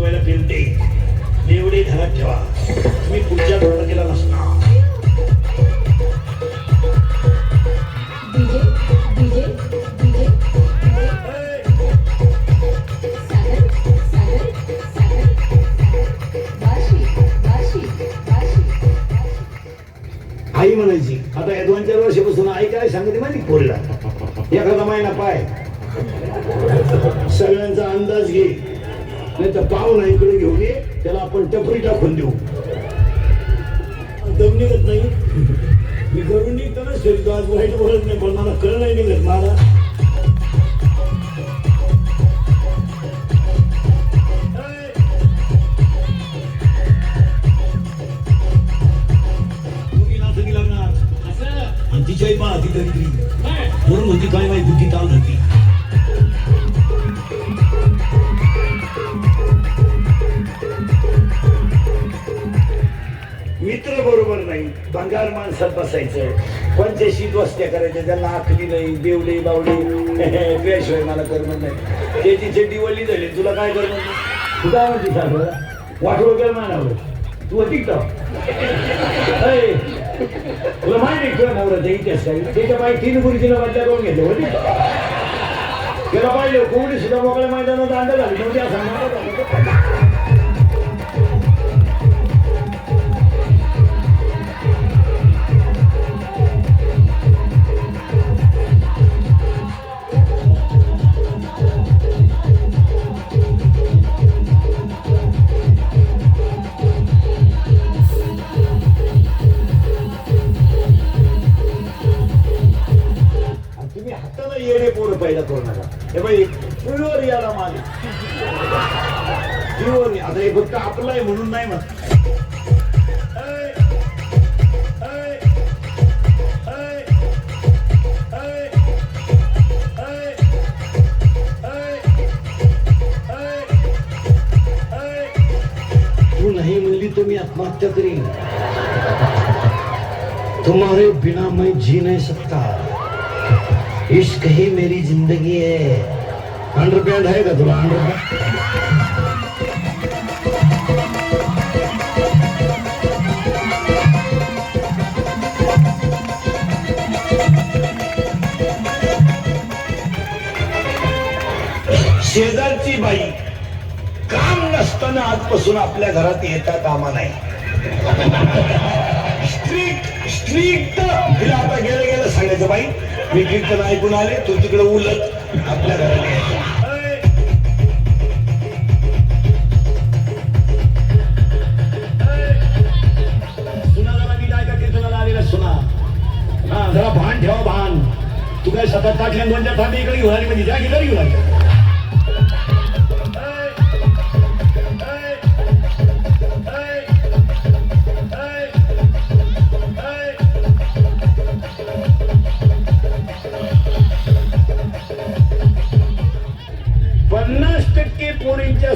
उठवायला फिरते. एवढे घरात ठेवा, मी पुढच्या धोरणाला नसणार. आई म्हणायची, आता या 2-4 वर्षापासून आई काय सांगते माहिती पोरीला, एखादा महिना पाय सगळ्यांचा अंदाज घे, नाही तर पाहुणा इकडे घेऊन ये, त्याला आपण टपरी टाकून देऊ. दम निघत नाही, मी घरून निघतो ना शरीर, आज वाईट बोलत नाही, पण मला कळ नाही निघत. मला तिच्याही पहा ती दरिद्री म्हणून होती काय माहिती बुद्धी ताल होती. मित्र बरोबर नाही, भंगार माणसात बसायचं, कोणत्याशी दोस्त्या करायच्या, त्यांना आखली नाही, बेवली बावली त्याशिवाय मला करमत नाही. त्याची चड्डी वळली झाली, तुला काय करमत नाही? तू काय म्हणते सासरा वाटोळ कर म्हणावं, तू होती का? तुला माहिती आहे किंवा नवराचा इतिहास काय? त्याच्या बाई 3 गुरुजीला बदल्या करून घेतले होते. त्याला पाहिजे कोणी सुद्धा मोकळ्या मैदानात अंडा झाली नव्हती असं म्हणत. पैदा करू नका. हे बाई प्युअर याला माल प्युअर. आता हे फक्त आपलं आहे म्हणून नाही म्हणत. तू नाही म्हणली तो मी आत्महत्या करीन. तुम्हारे बिना मैं जी नहीं सकता. इश्क ही मेरी जिंदगी है. अंडरपैंट है का तुला? अंडरपैंट शेजारची बाई काम नसताना आजपासून आपल्या घरात येता कामा नाही. स्ट्रिक्ट तिला आता गेलं सांगायचं, बाई मी कीर्तन ऐकून आले, तू तिकडे उलट आपल्या घरात यायचं. सुना जरा नीट ऐका, कीर्तनाला आलेला सुना. हा जरा भान ठेवा, भान. तू काय 7-8 ताटल्या 2-4 ताटे इकडे घेऊन आली म्हणजे जागी तरी घेऊन आली.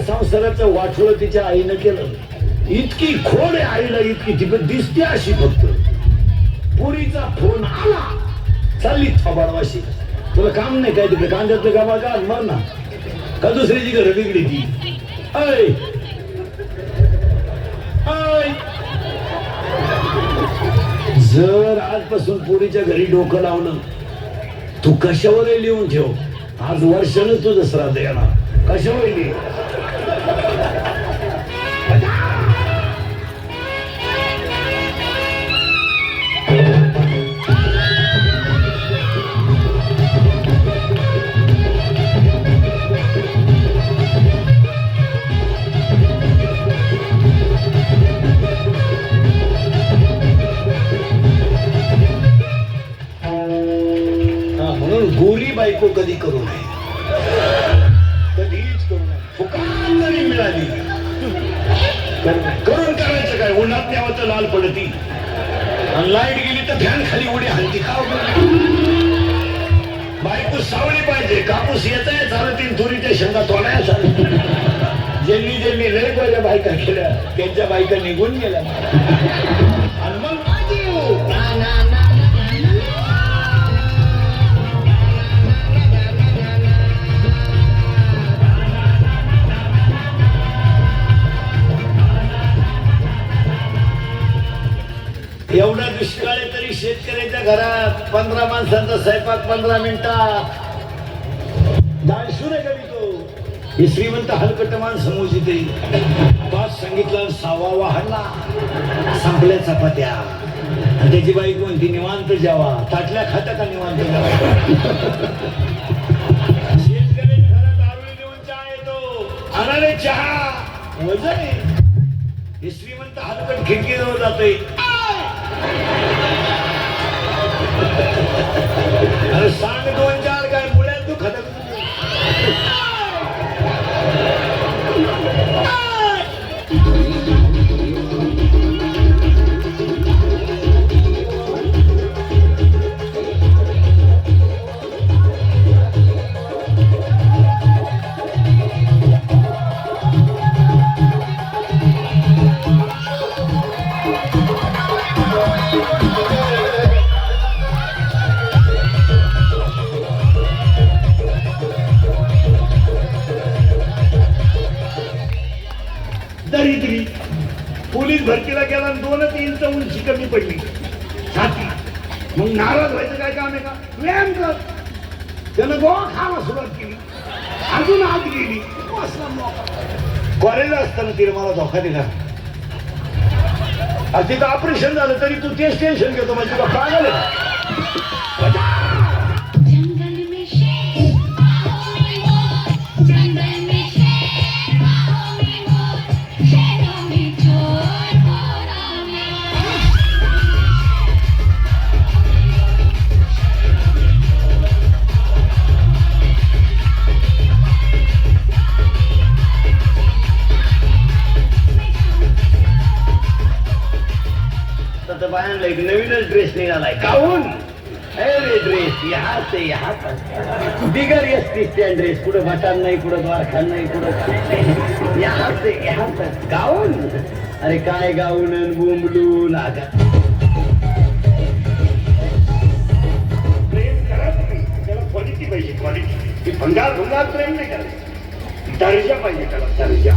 संसाराचं वाटोळ तिच्या आईनं केलं. इतकी खोड आहे आईला, इतकी ती पण दिसते अशी. फक्त पुरीचा फोन आला, चालली थोबाडवाशी. तुला काम नाही काय तिकडे? कांद्यातलं कामा का मर ना का दुसऱ्याची घरं बिगडी ती. ऐ जर आजपासून पुरीच्या घरी डोकं लावलं, तू कशावर लिहून ठेव, आज वर्षानं तुझं श्राद्ध येणार. कशावर लिहि? म्हणून गोरी बायको कधी करू नये, कधीच करू नये. फुकाट जरी मिळाली करून करायचं काय? उन्हात न्यावं तर लाल पडती, लाईट गेली तर फॅन खाली उडी हलती. का बायको सावळी पाहिजे. कापूस येत आहे चालतील, तुरीच्या शेंगा तोडाया चालू. ज्यांनी लय पहिल्या बायका केल्या त्यांच्या बायका निघून गेल्या. आणि मग एवढा दुष्काळ आहे तरी शेतकऱ्याच्या घरात 15 माणसांचा स्वयंपाक 15 मिनिटात. दानशूर आहे का मी तो? हे श्रीमंत हलकट माणसं मोजिते. पाच सांगितलं 6वा वाहनला संपल्या चपात्या. आणि त्याची बाई कोणती निवांत जेवा. ताटल्या खाता का निवांत जेवा? शेतकऱ्याच्या घरात आवळी देऊन चहा येतो. अनारे चहा वजन आहे. हे श्रीमंत हलकट खिडकीजवळ जातोय. अरे सांग 2-4 काय मुळ्यात तू खात. दरिद्री पोलीस भरतीला गेला आणि 2 इंच उंची कमी पडली छाती. मग नाराज व्हायचं काय काम आहे का? व्यायाम कर. त्यानं गोवा खायला सुरुवात केली. अजून आत गेली. कॉलेजला असताना तिने मला धोका दिला. तिथं ऑपरेशन झालं तरी तू तेच टेन्शन घेतो. म्हणजे तुला पागल आहे. बायांना एक नवीनच ड्रेस निघालाय. गाऊन अरे ड्रेस ह्याच बिगर एसटी स्टँड ड्रेस. कुठं भटान नाही, कुठं द्वारखान नाही, कुठं ह्याच गाऊन. अरे काय गाऊन बोंबलून आगा. प्रेम करत नाही त्याला क्वालिटी पाहिजे. क्वालिटी भंगार प्रेम नाही करायचं. दर्जा पाहिजे त्याला. दर्जा